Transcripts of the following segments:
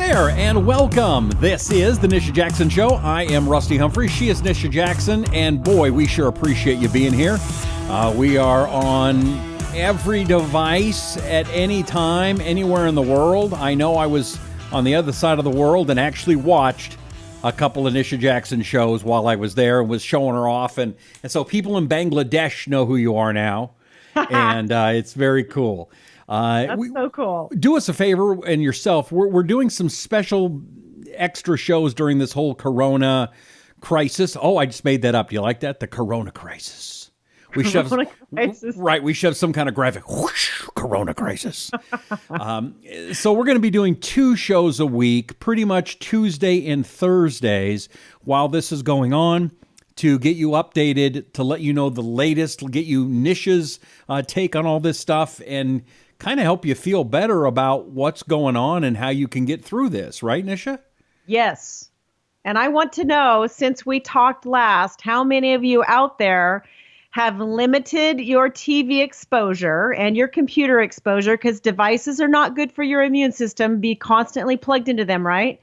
there, and welcome. This is the Nisha Jackson Show. I am Rusty Humphrey. She is Nisha Jackson, and boy, we sure appreciate you being here. We are on every device at any time, anywhere in the world. I know I was on the other side of the world and actually watched a couple of Nisha Jackson shows while I was there and was showing her off. And so people in Bangladesh know who you are now, and it's very cool. That's so cool. Do us a favor and yourself. We're doing some special extra shows during this whole Corona crisis. Oh, I just made that up. Do you like that? The Corona crisis. We shove some kind of graphic. Whoosh, Corona crisis. So we're going to be doing 2 shows a week, pretty much Tuesday and Thursdays, while this is going on, to get you updated, to let you know the latest, get you Nisha's take on all this stuff, and kind of help you feel better about what's going on and how you can get through this. Right, Nisha? Yes. And I want to know, since we talked last, how many of you out there have limited your TV exposure and your computer exposure, because devices are not good for your immune system. Be constantly plugged into them, right?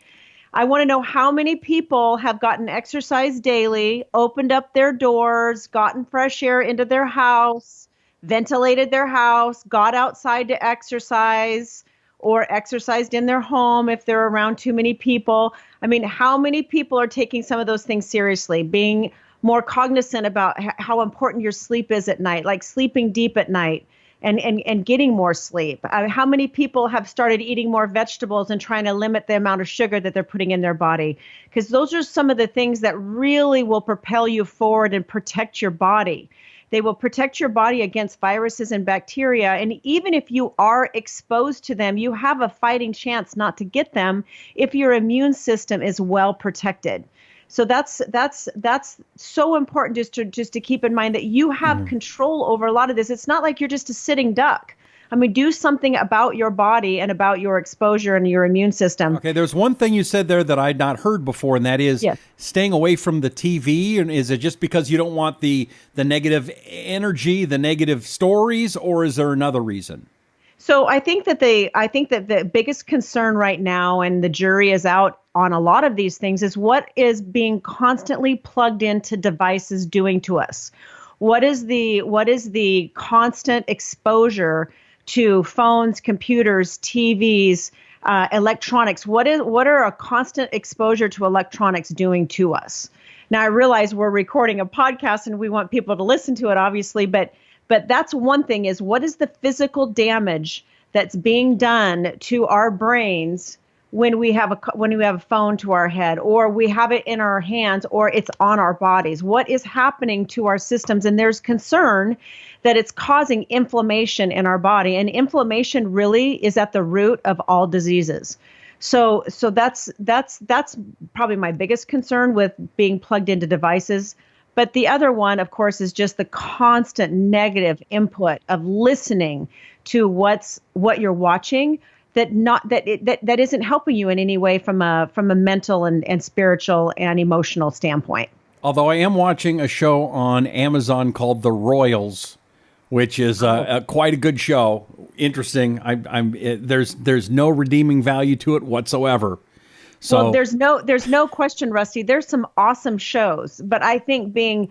I want to know how many people have gotten exercise daily, opened up their doors, gotten fresh air into their house, ventilated their house, got outside to exercise, or exercised in their home if they're around too many people. I mean, how many people are taking some of those things seriously, being more cognizant about how important your sleep is at night, like sleeping deep at night and getting more sleep? How many people have started eating more vegetables and trying to limit the amount of sugar that they're putting in their body? Because those are some of the things that really will propel you forward and protect your body. They will protect your body against viruses and bacteria. And even if you are exposed to them, you have a fighting chance not to get them if your immune system is well protected. So that's so important just to keep in mind that you have control over a lot of this. It's not like you're just a sitting duck. I mean, do something about your body and about your exposure and your immune system. Okay, there's one thing you said there that I'd not heard before, and that is staying away from the TV. And is it just because you don't want the negative energy, the negative stories, or is there another reason? So I think that the biggest concern right now, and the jury is out on a lot of these things, is what is being constantly plugged into devices doing to us. What is the constant exposure to phones, computers, TVs, electronics? What are a constant exposure to electronics doing to us? Now, I realize we're recording a podcast and we want people to listen to it, obviously, but that's one thing, is what is the physical damage that's being done to our brains when we have a phone to our head, or we have it in our hands, or it's on our bodies? What is happening to our systems? And there's concern that it's causing inflammation in our body, and inflammation really is at the root of all diseases. So that's probably my biggest concern with being plugged into devices. But the other one, of course, is just the constant negative input of listening to what you're watching that isn't helping you in any way from a mental and spiritual and emotional standpoint. Although I am watching a show on Amazon called The Royals, which is quite a good show. Interesting. There's no redeeming value to it whatsoever. So well, there's no question, Rusty. There's some awesome shows, but I think being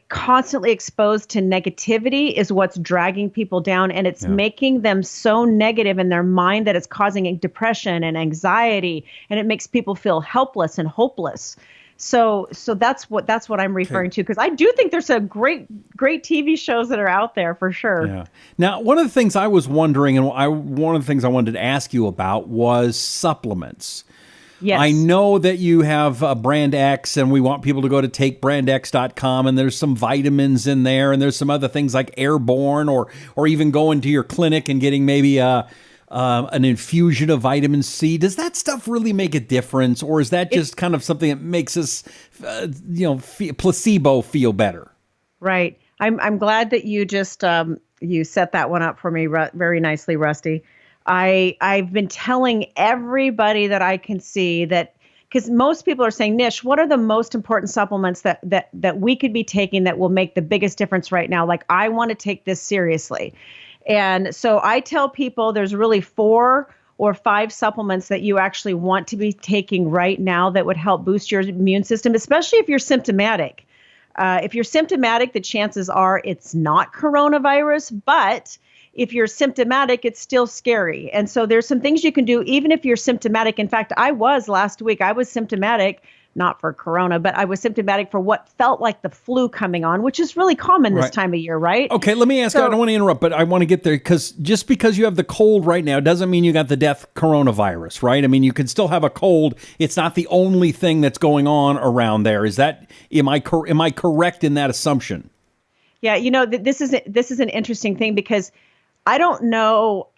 constantly exposed to negativity is what's dragging people down, and it's making them so negative in their mind that it's causing depression and anxiety, and it makes people feel helpless and hopeless. So that's what I'm referring to, because I do think there's some great TV shows that are out there for sure. Yeah. Now, one of the things I was wondering, and one of the things I wanted to ask you about was supplements. Yes. I know that you have Brand X, and we want people to go to takebrandx.com, and there's some vitamins in there, and there's some other things like Airborne, or even going to your clinic and getting maybe an infusion of vitamin C. Does that stuff really make a difference, or is that just kind of something that makes us, placebo feel better? Right. I'm glad that you just you set that one up for me very nicely, Rusty. I've been telling everybody that I can see that, because most people are saying, Nish, what are the most important supplements that we could be taking that will make the biggest difference right now? Like, I want to take this seriously. And so I tell people there's really 4 or 5 supplements that you actually want to be taking right now that would help boost your immune system, especially if you're symptomatic. If you're symptomatic, the chances are it's not coronavirus, but if you're symptomatic, it's still scary. And so there's some things you can do even if you're symptomatic. In fact, last week, I was symptomatic, not for corona, but I was symptomatic for what felt like the flu coming on, which is really common this time of year, right? Okay, let me ask you, I don't want to interrupt, but I want to get there, because just because you have the cold right now doesn't mean you got the death coronavirus, right? I mean, you can still have a cold. It's not the only thing that's going on around there. Am I correct in that assumption? Yeah, this is an interesting thing, because I don't know.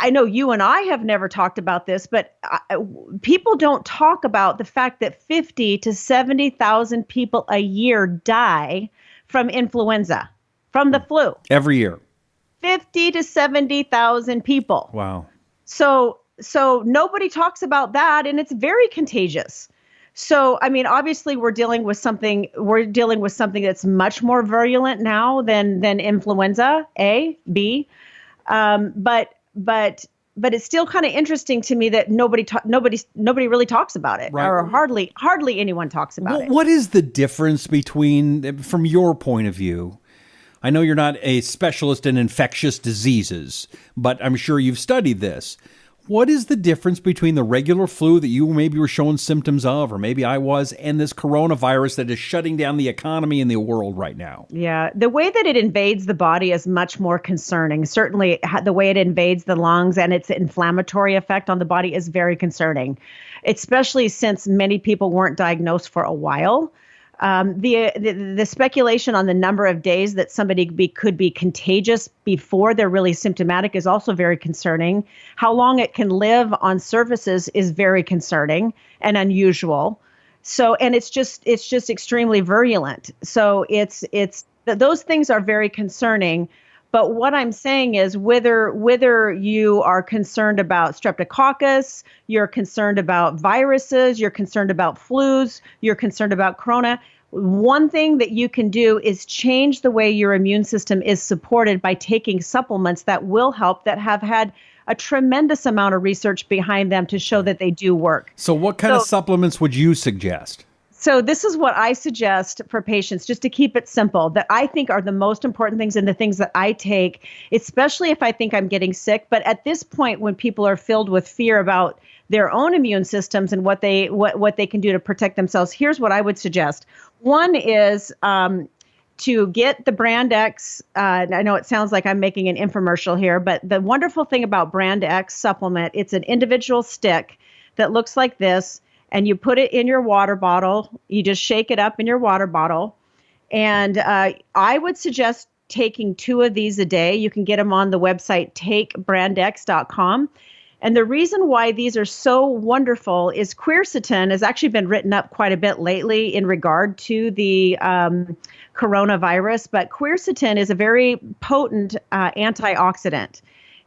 I know you and I have never talked about this, but people don't talk about the fact that 50 to 70,000 people a year die from influenza, from the flu. Every year. 50 to 70,000 people. Wow. So nobody talks about that, and it's very contagious. So, I mean, obviously we're dealing with something that's much more virulent now than influenza A, B. But it's still kind of interesting to me that nobody really talks about it, right? Or hardly anyone talks about it. What is the difference between, from your point of view? I know you're not a specialist in infectious diseases, but I'm sure you've studied this. What is the difference between the regular flu that you maybe were showing symptoms of, or maybe I was, and this coronavirus that is shutting down the economy in the world right now? Yeah, the way that it invades the body is much more concerning. Certainly, the way it invades the lungs and its inflammatory effect on the body is very concerning, especially since many people weren't diagnosed for a while. The speculation on the number of days that somebody could be contagious before they're really symptomatic is also very concerning. How long it can live on surfaces is very concerning and unusual. So, and it's just extremely virulent. So those things are very concerning. But what I'm saying is whether you are concerned about streptococcus, you're concerned about viruses, you're concerned about flus, you're concerned about corona, one thing that you can do is change the way your immune system is supported by taking supplements that will help, that have had a tremendous amount of research behind them to show that they do work. So what kind of supplements would you suggest? So this is what I suggest for patients, just to keep it simple, that I think are the most important things and the things that I take, especially if I think I'm getting sick. But at this point, when people are filled with fear about their own immune systems and what they can do to protect themselves, here's what I would suggest. One is to get the Brand X. I know it sounds like I'm making an infomercial here, but the wonderful thing about Brand X supplement, it's an individual stick that looks like this. And you put it in your water bottle. You just shake it up in your water bottle. And I would suggest taking 2 of these a day. You can get them on the website takebrandex.com. And the reason why these are so wonderful is quercetin has actually been written up quite a bit lately in regard to the coronavirus. But quercetin is a very potent antioxidant.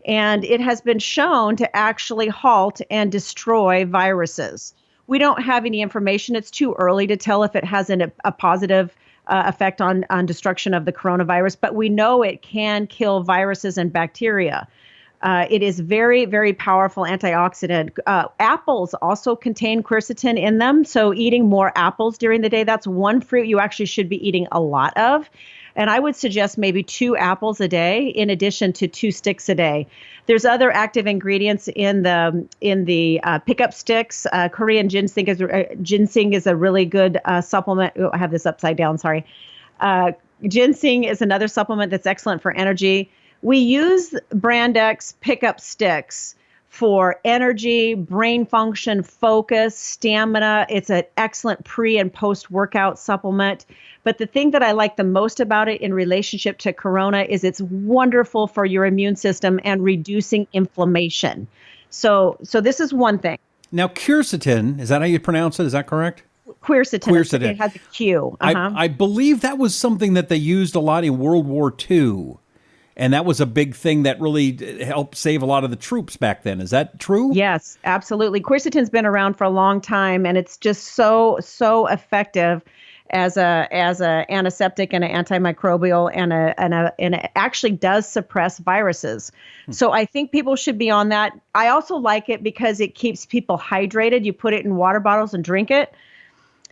And it has been shown to actually halt and destroy viruses. We don't have any information. It's too early to tell if it has a positive effect on destruction of the coronavirus, but we know it can kill viruses and bacteria. It is very, very powerful antioxidant. Apples also contain quercetin in them, so eating more apples during the day, that's one fruit you actually should be eating a lot of. And I would suggest maybe 2 apples a day in addition to 2 sticks a day. There's other active ingredients in the pickup sticks. Korean ginseng is a really good supplement. Oh, I have this upside down. Sorry. Ginseng is another supplement that's excellent for energy. We use Brand X pickup sticks for energy, brain function, focus, stamina. It's an excellent pre and post workout supplement. But the thing that I like the most about it in relationship to corona is it's wonderful for your immune system and reducing inflammation. So this is one thing. Now, quercetin, is that how you pronounce it? Is that correct? Quercetin. It has a Q. I believe that was something that they used a lot in World War II. And that was a big thing that really helped save a lot of the troops back then. Is that true? Yes, absolutely. Quercetin's been around for a long time, and it's just so effective. as a antiseptic and an antimicrobial and it actually does suppress viruses. So I think people should be on that. I also like it because it keeps people hydrated. You put it in water bottles and drink it.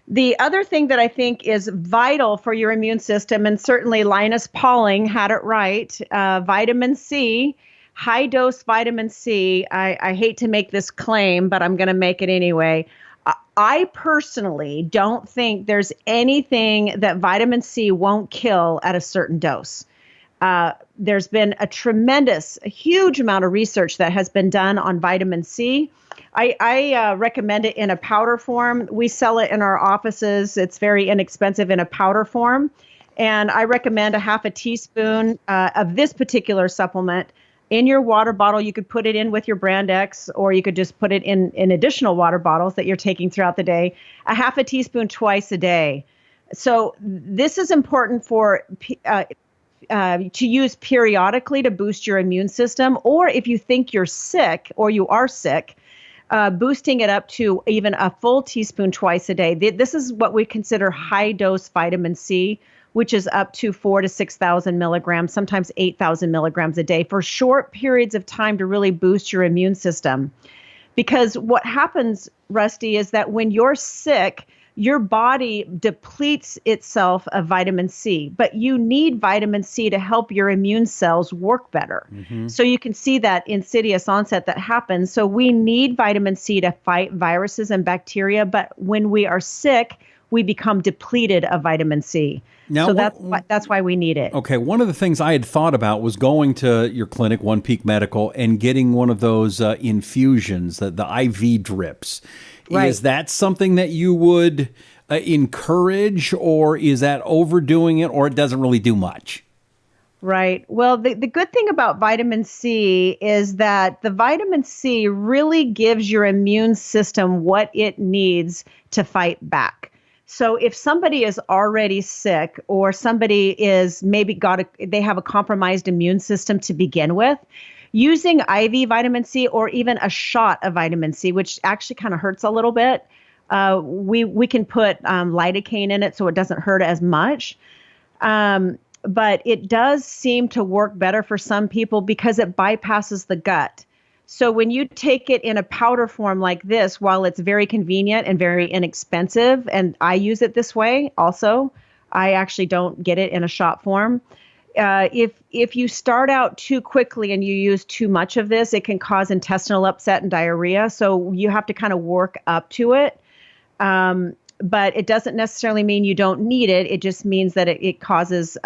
The other thing that I think is vital for your immune system, and certainly Linus Pauling had it right, vitamin C, high dose vitamin C. I hate to make this claim, but I'm going to make it anyway. I personally don't think there's anything that vitamin C won't kill at a certain dose. There's been a huge amount of research that has been done on vitamin C. I recommend it in a powder form. We sell it in our offices. It's very inexpensive in a powder form. And I recommend a half a teaspoon of this particular supplement in your water bottle. You could put it in with your Brand X, or you could just put it in additional water bottles that you're taking throughout the day, a half a teaspoon twice a day. So this is important for to use periodically to boost your immune system, or if you think you're sick or you are sick, boosting it up to even a full teaspoon twice a day. This is what we consider high dose vitamin C, which is up to 4,000 to 6,000 milligrams, sometimes 8,000 milligrams a day for short periods of time to really boost your immune system. Because what happens, Rusty, is that when you're sick, your body depletes itself of vitamin C, but you need vitamin C to help your immune cells work better. Mm-hmm. So you can see that insidious onset that happens. So we need vitamin C to fight viruses and bacteria, but when we are sick, we become depleted of vitamin C. Now, so that's why we need it. Okay, one of the things I had thought about was going to your clinic, One Peak Medical, and getting one of those infusions, the IV drips. Right. Is that something that you would encourage, or is that overdoing it, or it doesn't really do much? Right. Well, the good thing about vitamin C is that the vitamin C really gives your immune system what it needs to fight back. So if somebody is already sick, or somebody is maybe they have a compromised immune system to begin with, using IV vitamin C or even a shot of vitamin C, which actually kind of hurts a little bit, we can put lidocaine in it so it doesn't hurt as much. But it does seem to work better for some people because it bypasses the gut. So when you take it in a powder form like this, while it's very convenient and very inexpensive, and I use it this way also, I actually don't get it in a shot form. If you start out too quickly and you use too much of this, it can cause intestinal upset and diarrhea. So you have to kind of work up to it. But it doesn't necessarily mean you don't need it. It just means that it causes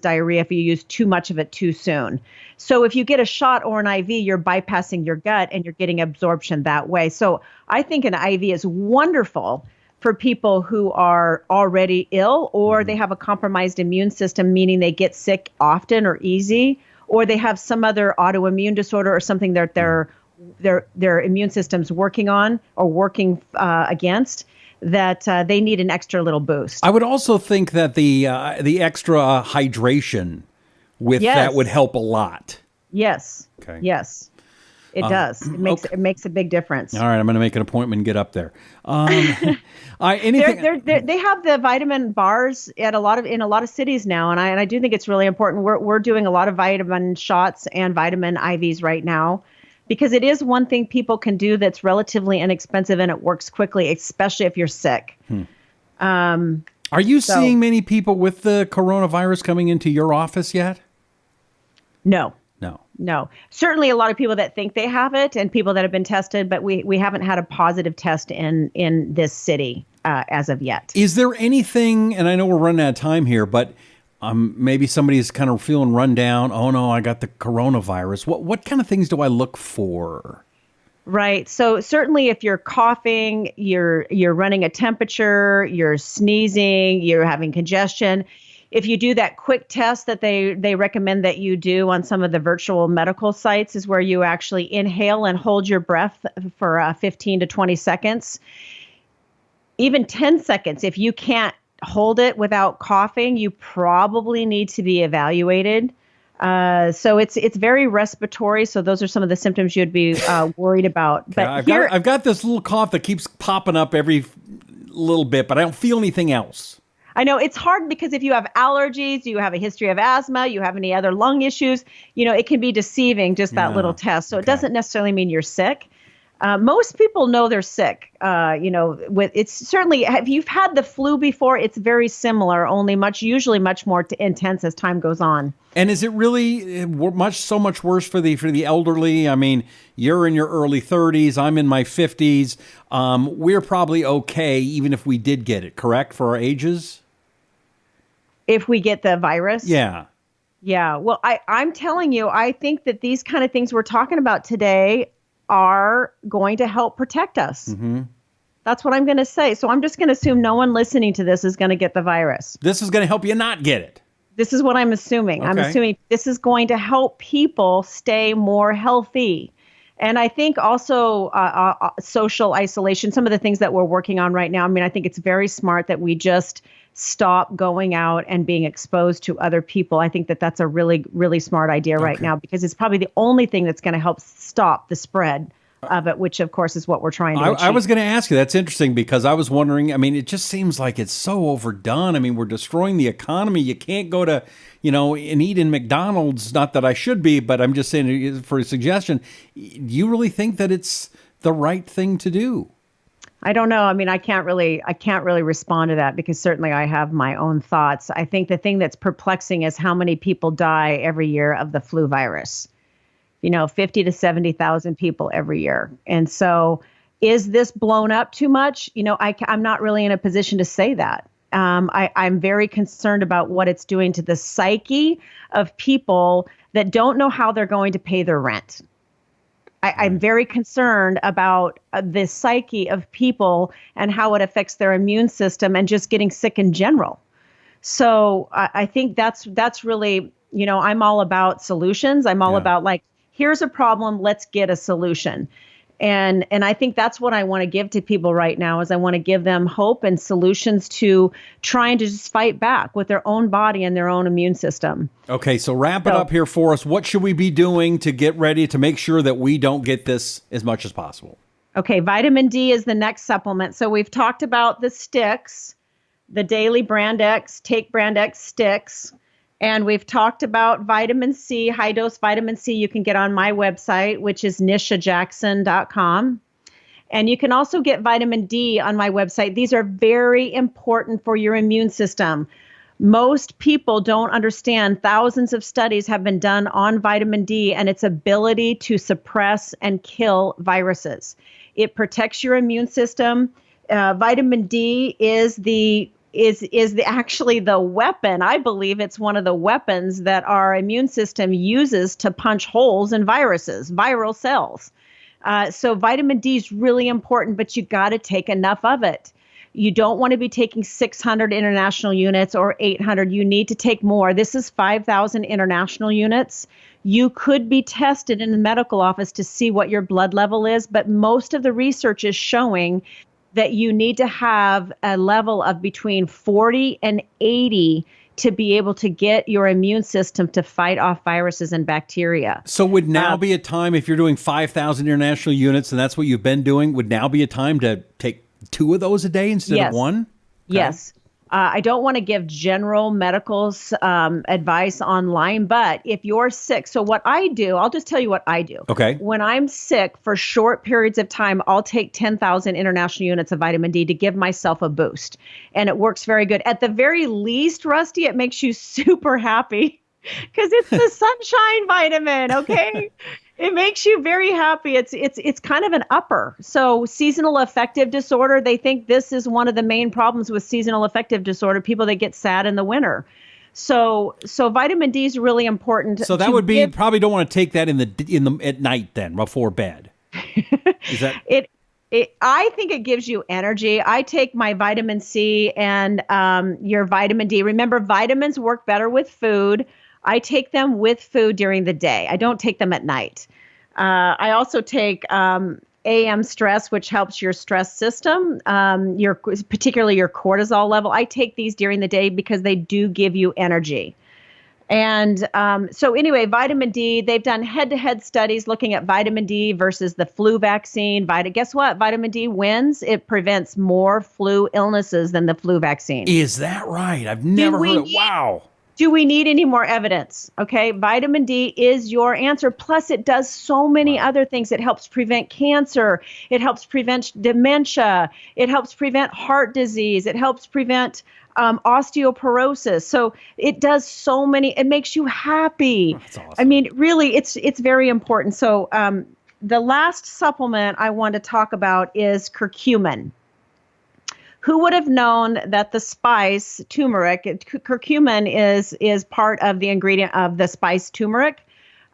diarrhea if you use too much of it too soon. So if you get a shot or an IV, you're bypassing your gut and you're getting absorption that way. So I think an IV is wonderful for people who are already ill, or they have a compromised immune system, meaning they get sick often or easy, or they have some other autoimmune disorder or something that their immune system's working on or working against, that they need an extra little boost. I would also think that the extra hydration with that would help a lot. Yes. Okay. Yes. It does. It makes a big difference. All right, I'm going to make an appointment and get up there. They have the vitamin bars in a lot of cities now, and I do think it's really important. We're doing a lot of vitamin shots and vitamin IVs right now, because it is one thing people can do that's relatively inexpensive and it works quickly, especially if you're sick. Are you seeing many people with the coronavirus coming into your office yet? No. Certainly a lot of people that think they have it and people that have been tested, but we haven't had a positive test in this city as of yet. Is there anything, and I know we're running out of time here, but maybe somebody's kind of feeling run down. Oh no, I got the coronavirus. What kind of things do I look for? Right. So certainly if you're coughing, you're running a temperature, you're sneezing, you're having congestion, if you do that quick test that they recommend that you do on some of the virtual medical sites, is where you actually inhale and hold your breath for 15 to 20 seconds, even 10 seconds. If you can't hold it without coughing, you probably need to be evaluated. So it's very respiratory. So those are some of the symptoms you'd be worried about. But I've got this little cough that keeps popping up every little bit, but I don't feel anything else. I know it's hard because if you have allergies, you have a history of asthma, you have any other lung issues, it can be deceiving, just that little test. So it doesn't necessarily mean you're sick. Most people know they're sick. It's certainly, if you've had the flu before, it's very similar, only usually much more intense as time goes on. And is it really so much worse for the elderly? I mean, you're in your early 30s. I'm in my 50s. We're probably okay, even if we did get it, correct, for our ages? If we get the virus? Yeah. Yeah. Well, I'm telling you, I think that these kind of things we're talking about today are going to help protect us. Mm-hmm. That's what I'm going to say. So I'm just going to assume no one listening to this is going to get the virus. This is going to help you not get it. This is what I'm assuming. Okay. I'm assuming this is going to help people stay more healthy. And I think also social isolation, some of the things that we're working on right now. I mean, I think it's very smart that we just stop going out and being exposed to other people. I think that that's a really, really smart idea right now, because it's probably the only thing that's going to help stop the spread of it, which of course is what we're trying to achieve. I was going to ask you, that's interesting, because I was wondering, I mean, it just seems like it's so overdone. I mean, we're destroying the economy. You can't go to, and eat in McDonald's. Not that I should be, but I'm just saying for a suggestion. Do you really think that it's the right thing to do? I don't know. I mean, I can't really respond to that, because certainly I have my own thoughts. I think the thing that's perplexing is how many people die every year of the flu virus. 50 to 70,000 people every year. And so is this blown up too much? I'm not really in a position to say that. I'm very concerned about what it's doing to the psyche of people that don't know how they're going to pay their rent. I'm very concerned about the psyche of people and how it affects their immune system and just getting sick in general. So I think that's really, I'm all about solutions. I'm all about here's a problem, let's get a solution. And I think that's what I want to give to people right now, is I want to give them hope and solutions to trying to just fight back with their own body and their own immune system. Okay, so wrap it up here for us. What should we be doing to get ready to make sure that we don't get this as much as possible? Okay, vitamin D is the next supplement. So we've talked about the sticks, the daily Brand X, Take Brand X sticks. And we've talked about vitamin C, high dose vitamin C you can get on my website, which is nishajackson.com. And you can also get vitamin D on my website. These are very important for your immune system. Most people don't understand thousands of studies have been done on vitamin D and its ability to suppress and kill viruses. It protects your immune system. Vitamin D is actually the weapon. I believe it's one of the weapons that our immune system uses to punch holes in viruses, viral cells. So vitamin D is really important, but you got to take enough of it. You don't want to be taking 600 international units or 800. You need to take more. This is 5,000 international units. You could be tested in the medical office to see what your blood level is, but most of the research is showing that you need to have a level of between 40 and 80 to be able to get your immune system to fight off viruses and bacteria. So would now be a time, if you're doing 5,000 international units and that's what you've been doing, would now be a time to take 2 of those a day instead of 1? Okay. Yes. I don't want to give general medical advice online, but if you're sick, so what I do, I'll just tell you what I do. Okay. When I'm sick for short periods of time, I'll take 10,000 international units of vitamin D to give myself a boost. And it works very good. At the very least, Rusty, it makes you super happy because it's the sunshine vitamin, okay? It makes you very happy. It's kind of an upper. So seasonal affective disorder, they think this is one of the main problems with seasonal affective disorder, people that get sad in the winter. So vitamin D is really important. So that would be, probably don't want to take that in the at night then, before bed. Is that I think it gives you energy. I take my vitamin C and your vitamin D. Remember, vitamins work better with food. I take them with food during the day. I don't take them at night. I also take AM stress, which helps your stress system, particularly your cortisol level. I take these during the day because they do give you energy. And so anyway, vitamin D, they've done head-to-head studies looking at vitamin D versus the flu vaccine. Guess what? Vitamin D wins. It prevents more flu illnesses than the flu vaccine. Is that right? I've never heard it. Wow. Do we need any more evidence? Okay, vitamin D is your answer. Plus, it does so many other things. It helps prevent cancer. It helps prevent dementia. It helps prevent heart disease. It helps prevent osteoporosis. So it does so many. It makes you happy. That's awesome. I mean, really, it's very important. So the last supplement I want to talk about is curcumin. Who would have known that the spice turmeric, curcumin is part of the ingredient of the spice turmeric.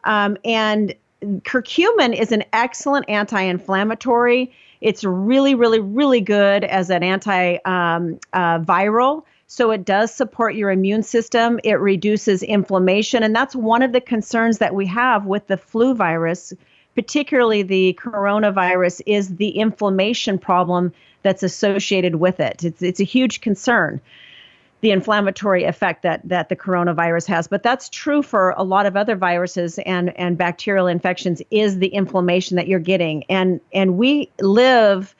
And curcumin is an excellent anti-inflammatory. It's really, really, really good as an anti-viral. So it does support your immune system. It reduces inflammation. And that's one of the concerns that we have with the flu virus, particularly the coronavirus, is the inflammation problem that's associated with it. It's a huge concern, the inflammatory effect that the coronavirus has. But that's true for a lot of other viruses and bacterial infections, is the inflammation that you're getting. And we live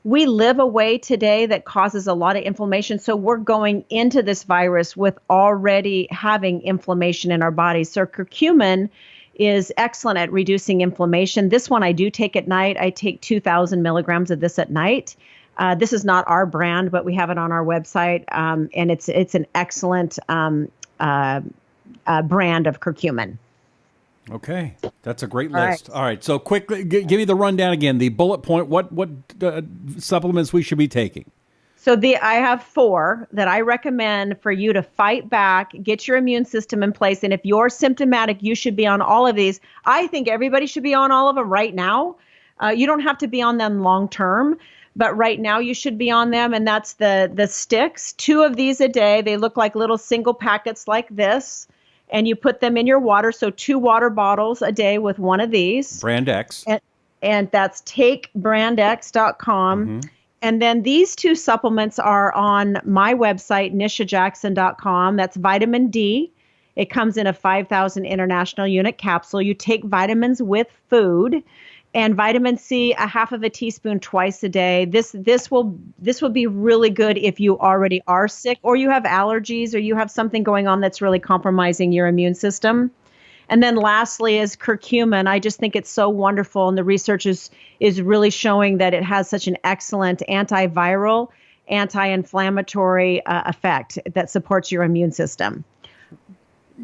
a way today that causes a lot of inflammation. So we're going into this virus with already having inflammation in our bodies. So curcumin is excellent at reducing inflammation. This one I do take at night. I take 2,000 milligrams of this at night. This is not our brand, but we have it on our website. And it's an excellent brand of curcumin. Okay, that's a great list. All right, so quickly, give me the rundown again. The bullet point. What supplements we should be taking? So I have 4 that I recommend for you to fight back, get your immune system in place. And if you're symptomatic, you should be on all of these. I think everybody should be on all of them right now. You don't have to be on them long term, but right now you should be on them. And that's the sticks. 2 of these a day. They look like little single packets like this. And you put them in your water. So 2 water bottles a day with one of these. Brand X. And that's takebrandx.com. Mm-hmm. And then these 2 supplements are on my website, nishajackson.com. That's vitamin D. It comes in a 5,000 international unit capsule. You take vitamins with food. And vitamin C, a half of a teaspoon twice a day. This will be really good if you already are sick, or you have allergies, or you have something going on that's really compromising your immune system. And then lastly is curcumin. I just think it's so wonderful, and the research is really showing that it has such an excellent antiviral, anti-inflammatory effect that supports your immune system.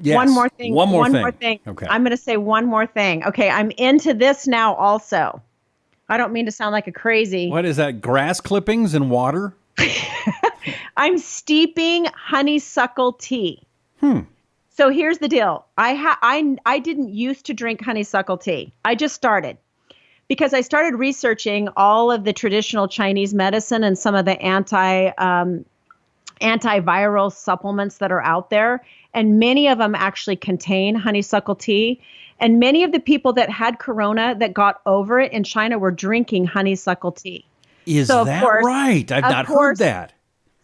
Yes. One more thing. One more thing. Okay. I'm going to say one more thing. Okay. I'm into this now also. I don't mean to sound like a crazy. What is that? Grass clippings and water? I'm steeping honeysuckle tea. So here's the deal. I didn't used to drink honeysuckle tea. I just started because I started researching all of the traditional Chinese medicine and some of the antiviral supplements that are out there. And many of them actually contain honeysuckle tea. And many of the people that had corona that got over it in China were drinking honeysuckle tea. Is that right? I've not heard that.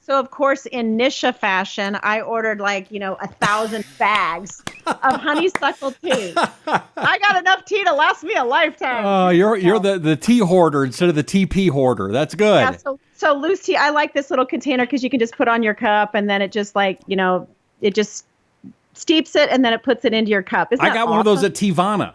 So, of course, in Nisha fashion, I ordered 1,000 bags of honeysuckle tea. I got enough tea to last me a lifetime. Oh, you're the tea hoarder instead of the TP hoarder. That's good. Yeah, so loose tea, I like this little container because you can just put on your cup and then it just it just steeps it and then it puts it into your cup. I got one of those at Teavana.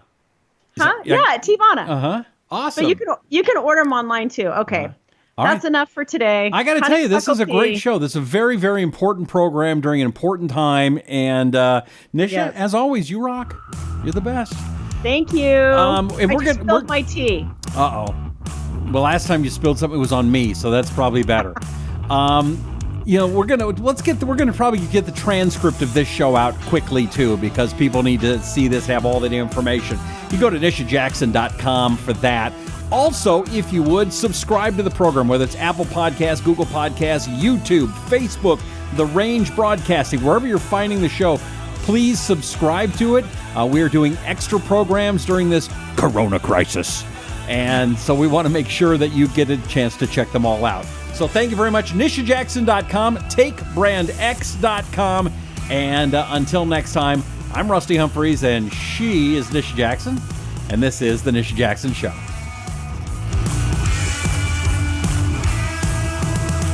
At Teavana. Uh-huh. Awesome. So you can order them online too. Okay. That's enough for today. I got to tell you, this is a great show. This is a very, very important program during an important time. And Nisha, as always, you rock. You're the best. Thank you. And I spilled my tea. Uh-oh. Well, last time you spilled something, it was on me, so that's probably better. We're gonna probably get the transcript of this show out quickly too, because people need to see this, have all that information. You go to nishajackson.com for that. Also, if you would, subscribe to the program, whether it's Apple Podcasts, Google Podcasts, YouTube, Facebook, The Range Broadcasting, wherever you're finding the show, please subscribe to it. We are doing extra programs during this corona crisis. And so we want to make sure that you get a chance to check them all out. So thank you very much. NishaJackson.com, TakeBrandX.com, And until next time, I'm Rusty Humphreys, and she is Nisha Jackson, and this is The Nisha Jackson Show.